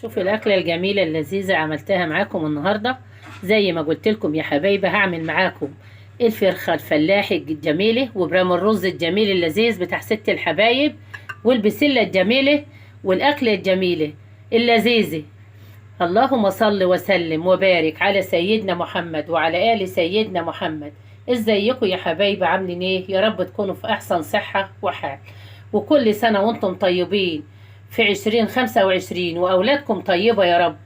شوفوا الأكلة الجميلة اللذيذة عملتها معاكم النهاردة. زي ما قلت لكم يا حبايبي هعمل معاكم الفرخة الفلاحي الجميلة وبرام الرز الجميل اللذيذ بتاع ست الحبايب والبسلة الجميلة والأكلة الجميلة اللذيذة. اللهم صل وسلم وبارك على سيدنا محمد وعلى آل سيدنا محمد. ازيكم يا حبايبي عاملين ايه؟ يا رب تكونوا في أحسن صحة وحال، وكل سنة وانتم طيبين في 2025 وأولادكم طيبة يا رب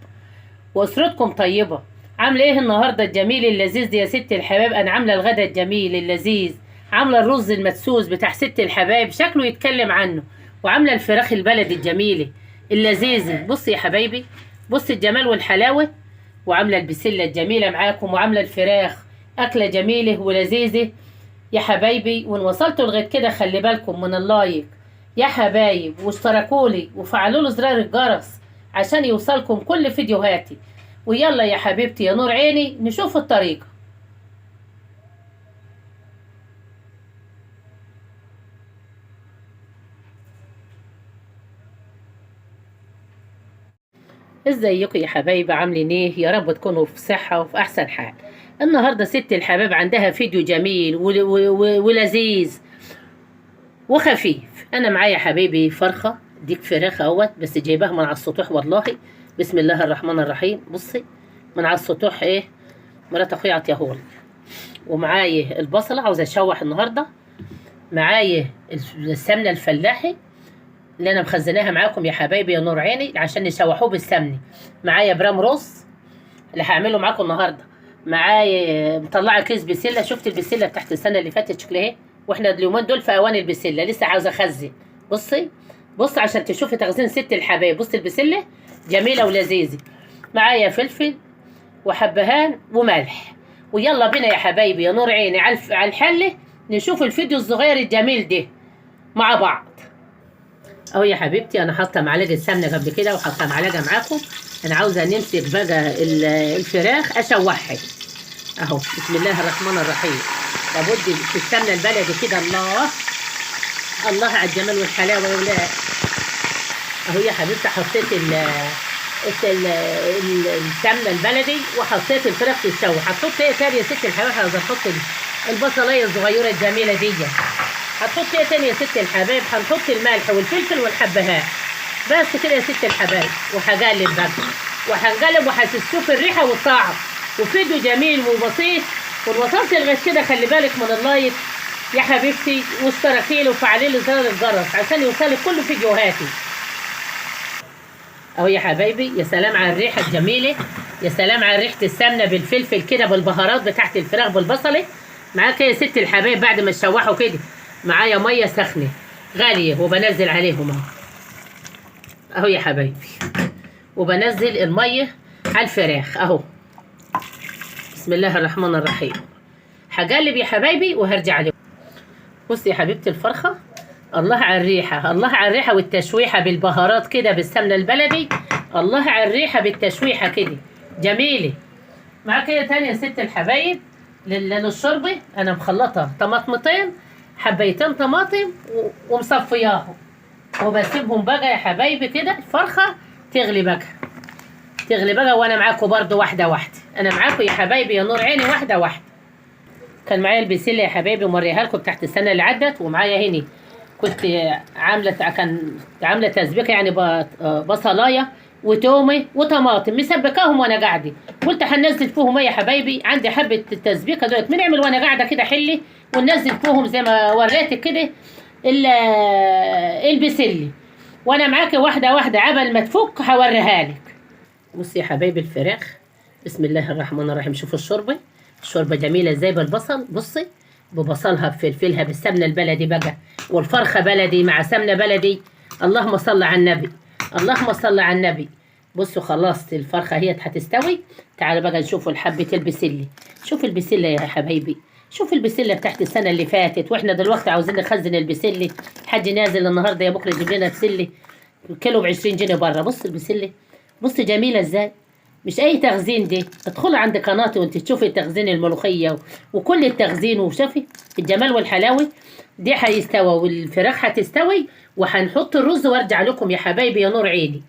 وأسرتكم طيبة. عاملة ايه النهاردة الجميل اللذيذ دي يا ست الحباب؟ أنا عاملة الغدا الجميل اللذيذ، عاملة الرز المدسوس بتاع ست الحبايب شكله يتكلم عنه، وعاملة الفراخ البلدي الجميلة اللذيذة. بص يا حبايبي، بص الجمال والحلاوة، وعاملة البسلة الجميلة معاكم، وعاملة الفراخ أكلة جميلة ولذيذة يا حبايبي. وإن وصلتوا لغاية كده خلي بالكم من اللايك يا حبايب، واشتركولي وفعلوا له زرار الجرس عشان يوصلكم كل فيديوهاتي. ويلا يا حبيبتي يا نور عيني نشوف الطريقة. ازيكم يا حبايبي عاملين ايه؟ يا رب تكونوا في صحة وفي احسن حال. النهاردة ست الحباب عندها فيديو جميل ولذيذ وخفيف. انا معايا حبيبي فرخة ديك فراخ اهوت، بس جايباها من على السطوح والله. بسم الله الرحمن الرحيم. بصي من على السطوح ايه، مرات اخويا عطيهولي. ومعايا البصلة عاوزة اشوح النهاردة. معايا السمنة الفلاحي اللي انا مخزناها معاكم يا حبايبي يا نور عيني عشان نشوحوه بالسمنه. معايا برام رز اللي هعمله معاكم النهارده. معايا مطلعه كيس بسله. شفت البسله بتاعت السنه اللي فاتت شكلها ايه؟ واحنا اليومين دول في اوان البسله، لسه عاوزه اخزن. بصي بص عشان تشوفي تخزين ست الحبايب. بص البسله جميله ولذيذه. معايا فلفل وحبهان وملح. ويلا بينا يا حبايبي يا نور عيني على الحله نشوف الفيديو الصغير الجميل ده مع بعض. اهو يا حبيبتي انا حاطه معلقه سمنه قبل كده وحاطه معلقه معاكم. انا عاوزه نمسك بقى الفراخ اشوحها اهو. بسم الله الرحمن الرحيم. لابد في السمنه البلدي كده. الله على الجمال والحلاوه يا ولاد. اهو يا حبيبتي حطيت السمنه البلدي وحطيت الفراخ تتشوح. هتحط ايه تاني يا ست الحبايب؟ عاوزه احط البصلايه الصغيره الجميله دي. هتحط ايه تاني يا ست الحبايب؟ هنحط الملح والفلفل والحبهان بس كده يا ست الحبايب. وهقلب بقى وهنقلب وهتشوف الريحه والطعم. وفيديو جميل وبسيط. وان وصلت لغايه كده خلي بالك من اللايك يا حبيبتي، واشتركي لي وفعلي لي زر الجرس عشان يوصلك كل فيديوهاتي. اهو يا حبايبي يا سلام على الريحه الجميله، يا سلام على ريحه السمنه بالفلفل كده بالبهارات بتاعت الفراخ بالبصله. معاك يا ست الحبايب بعد ما تشوحوا كده معايا ميه سخنه غاليه وبنزل عليهم اهو يا حبايبي. وبنزل الميه على الفراخ اهو. بسم الله الرحمن الرحيم. هقلب يا حبايبي وهرجع لكم. بصي يا حبيبتي الفرخه، الله على الريحه، الله على الريحه والتشويحه بالبهارات كده بالسمنه البلدي. الله على الريحه بالتشويحه كده جميله. معاك ايه تاني يا ست الحبايب؟ للشوربه انا مخلطه طماطمتين، حبيتين طماطم ومصفياهم وبسيبهم بقى يا حبايبي كده الفرخه تغلي بقى تغلي بقى. وانا معاكم برضو واحده واحده. انا معاكم يا حبايبي يا نور عيني واحده واحده. كان معايا البسله يا حبايبي وموريها لكم تحت السنه اللي عدت. ومعايا هنا كنت عامله تسبيكه يعني بصلايه وتومه وطماطم مسبكاهم وانا قاعده. قلت هننزل فيهم ايه يا حبايبي؟ عندي حبه التسبيكه دولت بنعمل وانا قاعده كده حلي وننزل فيهم زي ما وريتك كده البسله. وانا معاكي واحده واحده عبل ما تفك هوريها لك. بصي يا حبايبي الفراخ بسم الله الرحمن الرحيم. شوفوا الشوربه جميله ازاي بالبصل. بصي ببصلها بفلفلها بالسمنه البلدي بقى، والفرخه بلدي مع سمنه بلدي. اللهم صل على النبي، اللهم صل على النبي. بصوا خلاص الفرخه هي هتستوي. تعالوا بقى نشوفوا حبه البسله. شوف البسله يا حبايبي، شوف البسله بتاعت السنه اللي فاتت. واحنا دلوقتي عاوزين نخزن البسله. حد نازل النهارده يا بكره يجيب لنا بسله كيلو ب 20 جنيه بره. بص البسله بص جميله ازاي، مش اي تخزين دي. ادخلي عند قناتي وانت تشوفي تخزين الملوخيه وكل التخزين وشوفي الجمال والحلاوه. دي هيستوى والفراخ هتستوي وهنحط الرز وارجع لكم يا حبايبي يا نور عيني.